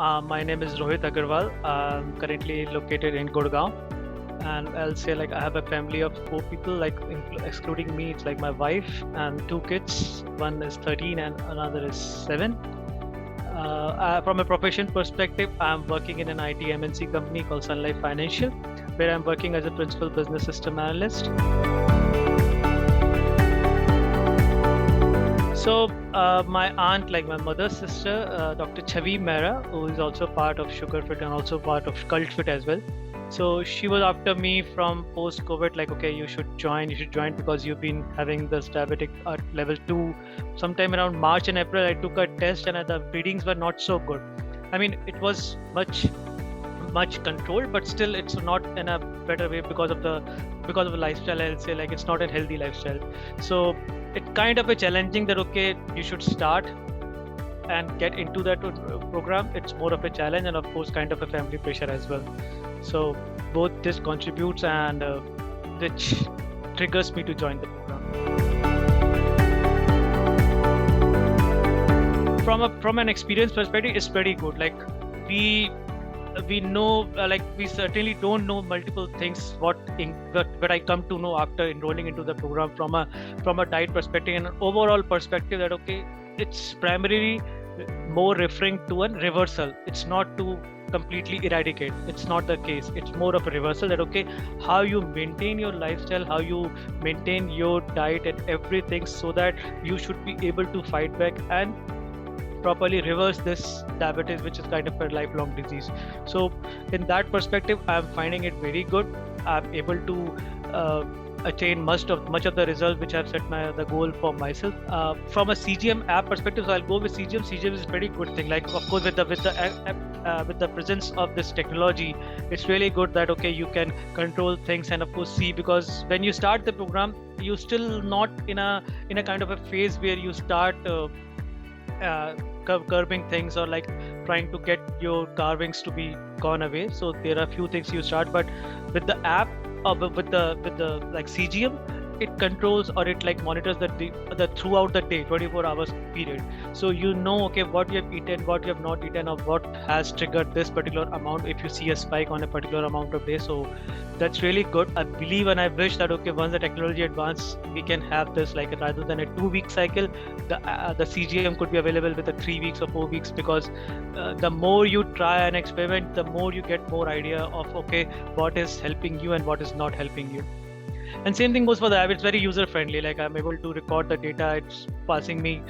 My name is Rohit Agarwal. I'm currently located in Gurgaon, and I'll say like I have a family of four people, like excluding me. It's like my wife and two kids. One is 13 and another is 7. From a profession perspective, I'm working in an IT MNC company called Sunlight Financial, where I'm working as a principal business system analyst. So my aunt, like my mother's sister, Dr. Chavi Mehra, who is also part of Sugar.fit and also part of Cult.fit as well. So she was after me from post-COVID, like, okay, you should join because you've been having this diabetic at level 2. Sometime around March and April, I took a test and the readings were not so good. I mean, it was much controlled, but still it's not in a better way because of the lifestyle. I'll say like it's not a healthy lifestyle. So it's kind of a challenging that okay, you should start and get into that program. It's more of a challenge and of course kind of a family pressure as well. So both this contributes and which triggers me to join the program. From an experience perspective, it's pretty good. Like we know, like we certainly don't know multiple things what I come to know after enrolling into the program from a diet perspective and an overall perspective that okay, it's primarily more referring to a reversal. It's not to completely eradicate. It's not the case. It's more of a reversal that okay, how you maintain your lifestyle, how you maintain your diet and everything so that you should be able to fight back and properly reverse this diabetes, which is kind of a lifelong disease. So in that perspective, I'm finding it very good. I'm able to attain much of the result which I've set the goal for myself. From a CGM app perspective, so I'll go with CGM. CGM is a pretty good thing. Like of course with the presence of this technology, it's really good that okay, you can control things and of course see, because when you start the program, you're still not in a kind of a phase where you start curbing things or like trying to get your carvings to be gone away. So there are a few things you start, but with the app or with the like CGM, it controls or it like monitors the throughout the day 24 hours period. So you know okay, what you have eaten, what you have not eaten, or what has triggered this particular amount if you see a spike on a particular amount of days. So that's really good. I believe and I wish that okay, once the technology advances, we can have this like rather than a 2-week cycle, the CGM could be available with a 3 weeks or 4 weeks, because the more you try and experiment, the more you get more idea of okay, what is helping you and what is not helping you. And same thing goes for the app. It's very user friendly. Like I'm able to record the data. It's passing me,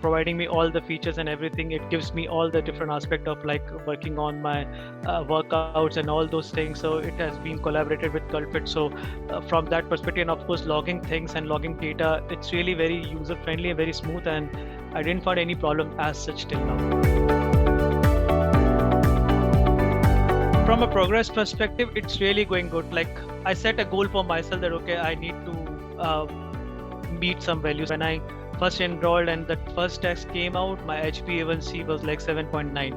providing me all the features and everything. It gives me all the different aspect of like working on my workouts and all those things. So it has been collaborated with Cult.fit. So from that perspective, and of course logging things and logging data, it's really very user friendly and very smooth. And I didn't find any problem as such till now. From a progress perspective, it's really going good. Like I set a goal for myself that okay, I need to meet some values. When I first enrolled and that first test came out, my HbA1c was like 7.9,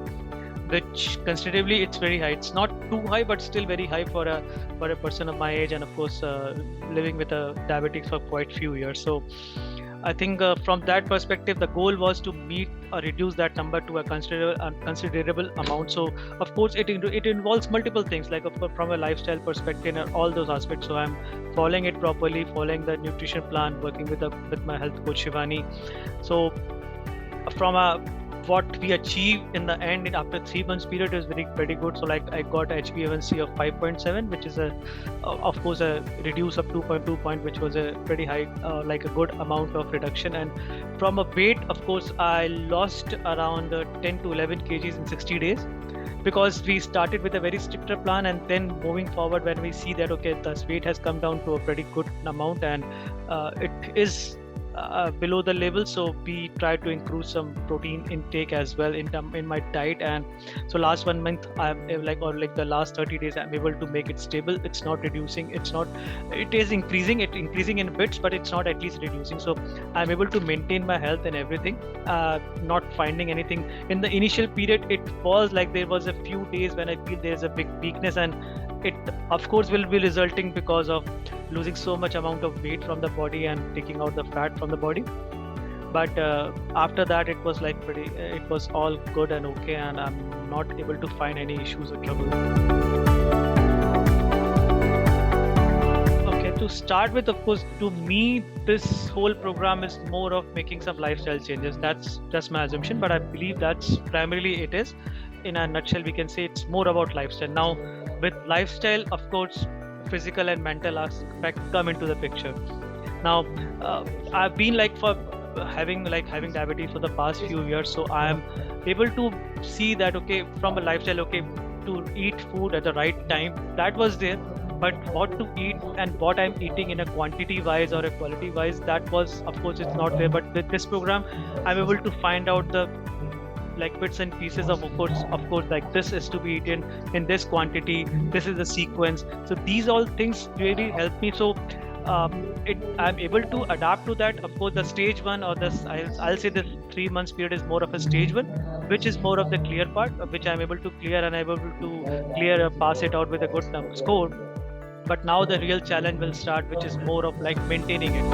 which considerably it's very high. It's not too high, but still very high for a person of my age, and of course living with a diabetes for quite few years. So I think from that perspective, the goal was to meet or reduce that number to a considerable amount. So of course it involves multiple things, like from a lifestyle perspective and all those aspects. So I'm following it properly, following the nutrition plan, working with my health coach Shivani. So from what we achieved in the end after 3 months period is very good. So like I got HbA1c of 5.7, which is of course a reduce of 2.2 point, which was a pretty high, like a good amount of reduction. And from a weight, of course, I lost around 10 to 11 kgs in 60 days, because we started with a very stricter plan, and then moving forward when we see that okay, the weight has come down to a pretty good amount and it is below the level, so we try to include some protein intake as well in my diet. And so last 1 month I'm like the last 30 days I'm able to make it stable. It's not reducing, it is increasing in bits, but it's not at least reducing. So I'm able to maintain my health and everything, not finding anything. In the initial period it was like there was a few days when I feel there's a big weakness, and it of course will be resulting because of losing so much amount of weight from the body and taking out the fat from the body. But after that, it was like it was all good and okay, and I'm not able to find any issues or trouble. Okay, to start with, of course, to me, this whole program is more of making some lifestyle changes. That's just my assumption, but I believe that's primarily it is. In a nutshell, we can say it's more about lifestyle. Now, with lifestyle, of course, physical and mental aspect come into the picture. Now, I've been like for having diabetes for the past few years, so I am able to see that okay, from a lifestyle, okay, to eat food at the right time, that was there, but what to eat and what I'm eating in a quantity wise or a quality wise, that was, of course, it's not there. But with this program, I'm able to find out the like bits and pieces of course, like this is to be eaten in this quantity, this is the sequence. So these all things really help me. So I'm able to adapt to that. Of course, the stage one, or this, I'll say the 3 months period is more of a stage one, which is more of the clear part, which I'm able to clear, and I'm able to clear, pass it out with a good score. But now the real challenge will start, which is more of like maintaining it.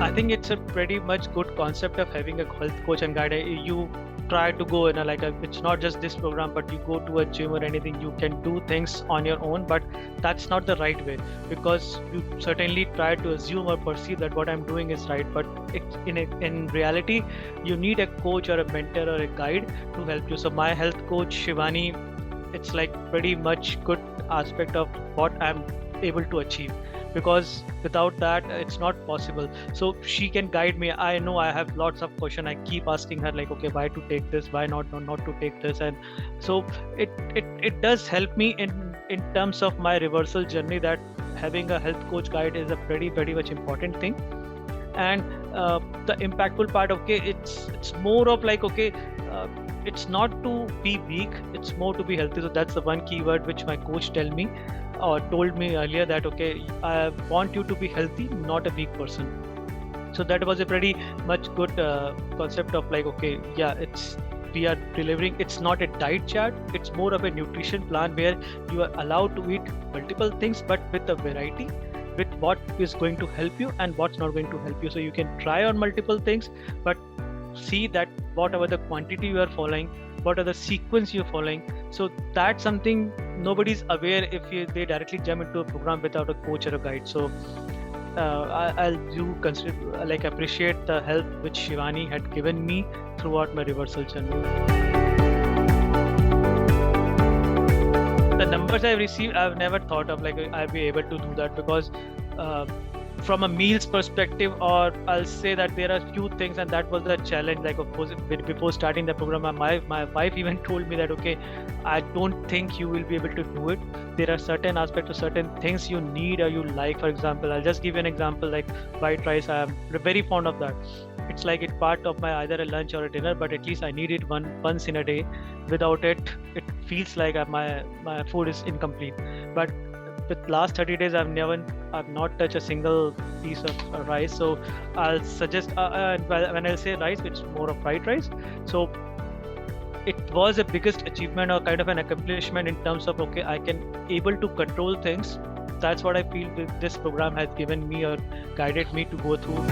I think it's a pretty much good concept of having a health coach and guide. You try to go in it's not just this program, but you go to a gym or anything, you can do things on your own, but that's not the right way, because you certainly try to assume or perceive that what I'm doing is right, but in reality, you need a coach or a mentor or a guide to help you. So my health coach Shivani, it's like pretty much good aspect of what I'm able to achieve, because without that it's not possible. So she can guide me. I know I have lots of questions, I keep asking her like, okay, why to take this, why not to take this, and so it does help me in terms of my reversal journey, that having a health coach guide is a pretty much important thing. And the impactful part, okay, it's more of like, okay, it's not to be weak, it's more to be healthy. So that's the one keyword which my coach told me earlier, that okay, I want you to be healthy, not a weak person. So that was a pretty much good concept of like, okay, yeah, we are delivering, it's not a diet chart, it's more of a nutrition plan where you are allowed to eat multiple things, but with a variety, with what is going to help you and what's not going to help you. So you can try on multiple things, but see that whatever the quantity you are following, what are the sequence you're following. So that's something nobody's aware if they directly jump into a program without a coach or a guide. So I'll do consider like appreciate the help which Shivani had given me throughout my reversal journey. The numbers I've received, I've never thought of like I'll be able to do that, because from a meals perspective, or I'll say that there are few things, and that was the challenge. Like of course, before starting the program, my wife even told me that okay, I don't think you will be able to do it. There are certain aspects or certain things you need or you like. For example, I'll just give you an example, like white rice. I am very fond of that. It's like it's part of my either a lunch or a dinner, but at least I need it once in a day. Without it, it feels like my food is incomplete. But with last 30 days, I've not touched a single piece of rice. So I'll suggest when I'll say rice, it's more of fried rice. So it was a biggest achievement or kind of an accomplishment in terms of okay, I can able to control things. That's what I feel this program has given me or guided me to go through.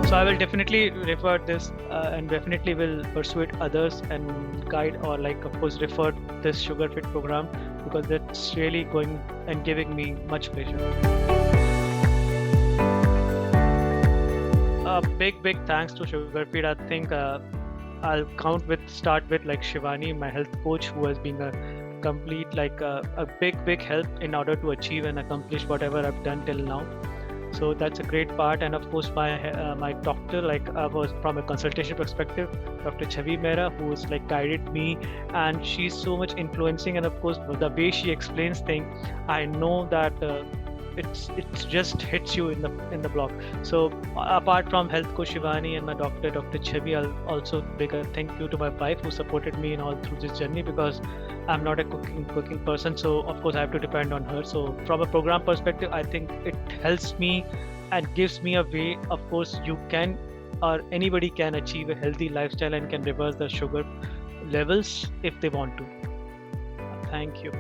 So I will definitely refer this and definitely will persuade others and guide, or like of course refer this SugarFit program, because that's really going and giving me much pleasure. Big thanks to SugarFit. I think I'll start with like Shivani, my health coach, who has been a complete like a big help in order to achieve and accomplish whatever I've done till now. So that's a great part. And of course my doctor, like I was from a consultation perspective, Dr. Chavi Mehra, who's like guided me, and she's so much influencing. And of course the way she explains things, I know that it's just hits you in the block. So apart from health coach Shivani and my Dr. Chavi, I'll also make a thank you to my wife who supported me in all through this journey, because I'm not a cooking person, so of course I have to depend on her. So from a program perspective, I think it helps me and gives me a way. Of course, you can or anybody can achieve a healthy lifestyle and can reverse the sugar levels if they want to. Thank you.